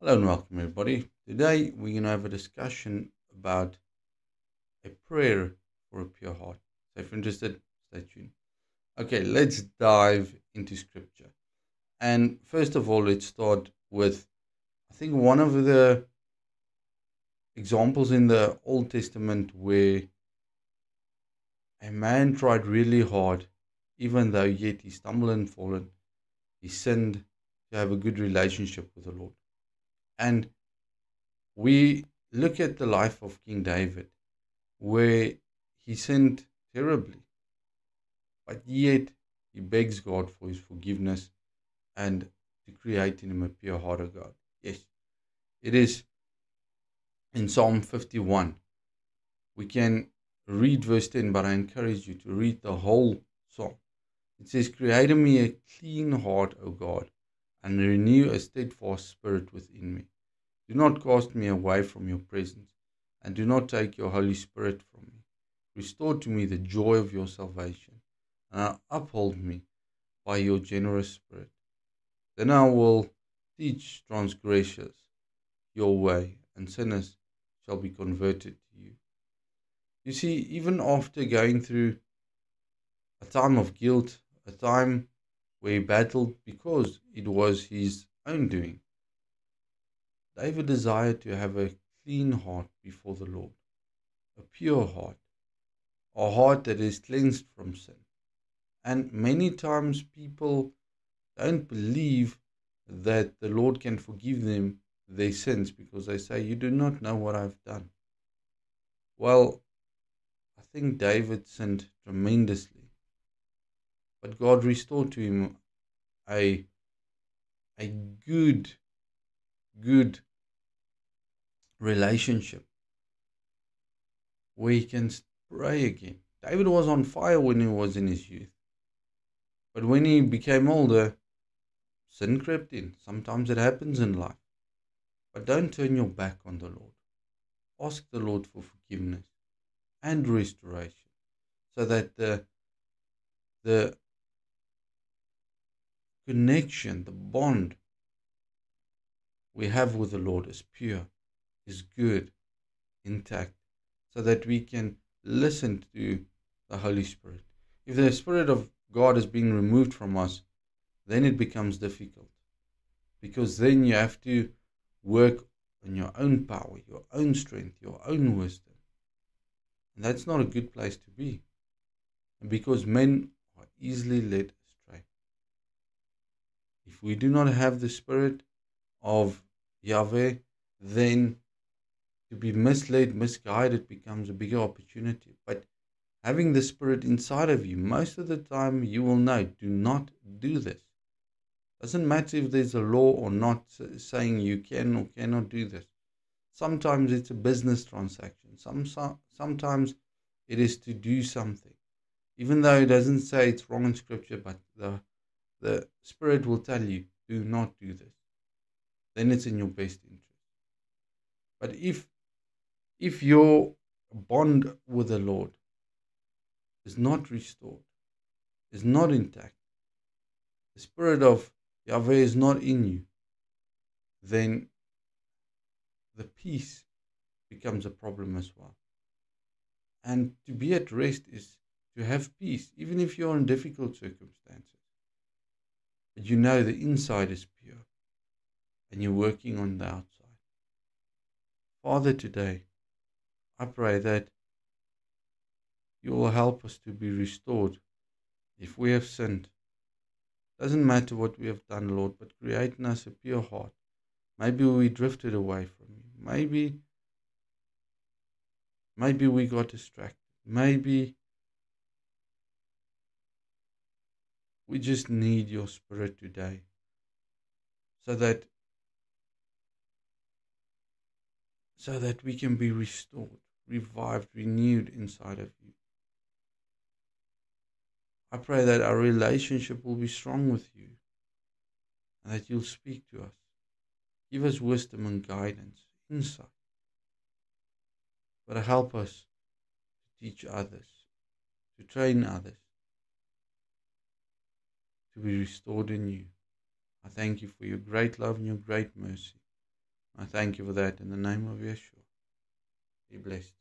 Hello and welcome, everybody. Today we're going to have a discussion about a prayer for a pure heart. So, if you're interested, stay tuned. Okay, let's dive into scripture. And first of all, let's start with I think one of the examples in the Old Testament where a man tried really hard, even though yet he stumbled and fallen, he sinned to have a good relationship with the Lord. And we look at the life of King David where he sinned terribly, but yet he begs God for his forgiveness and to create in him a pure heart of God. Yes, it is in Psalm 51. We can read verse 10, but I encourage you to read the whole psalm. It says, Create in me a clean heart, O God, and renew a steadfast spirit within me. Do not cast me away from your presence, and do not take your Holy Spirit from me. Restore to me the joy of your salvation, and uphold me by your generous spirit. Then I will teach transgressors your way, and sinners shall be converted to you. You see, even after going through a time of guilt, a time where he battled because it was his own doing, David desired to have a clean heart before the Lord, a pure heart, a heart that is cleansed from sin. And many times people don't believe that the Lord can forgive them their sins because they say, You do not know what I've done. Well, I think David sinned tremendously, but God restored to him a, a good relationship where he can pray again. David was on fire when he was in his youth, but when he became older, sin crept in. Sometimes it happens in life, but don't turn your back on the Lord. Ask the Lord for forgiveness and restoration so that the connection, the bond we have with the Lord is pure, is good, intact, so that we can listen to the Holy Spirit. If the Spirit of God is being removed from us, then it becomes difficult because then you have to work on your own power, your own strength, your own wisdom. And that's not a good place to be. And because men are easily led astray. If we do not have the Spirit of Yahweh, then to be misled, misguided becomes a bigger opportunity. But having the Spirit inside of you, most of the time you will know, do not do this. Doesn't matter if there's a law or not saying you can or cannot do this. Sometimes it's a business transaction. Sometimes it is to do something. Even though it doesn't say it's wrong in scripture, but the Spirit will tell you, do not do this. Then it's in your best interest. But if your bond with the Lord is not restored, is not intact, the Spirit of Yahweh is not in you, then the peace becomes a problem as well. And to be at rest is to have peace, even if you're in difficult circumstances. But you know the inside is pure and you're working on the outside. Father, today, I pray that you will help us to be restored if we have sinned. Doesn't matter what we have done, Lord, but create in us a pure heart. Maybe we drifted away from you. Maybe we got distracted. Maybe we just need your Spirit today so that we can be restored, revived, renewed inside of you. I pray that our relationship will be strong with you and that you'll speak to us. Give us wisdom and guidance, insight, but help us to teach others, to train others, to be restored in you. I thank you for your great love and your great mercy. I thank you for that in the name of Yeshua. Be blessed.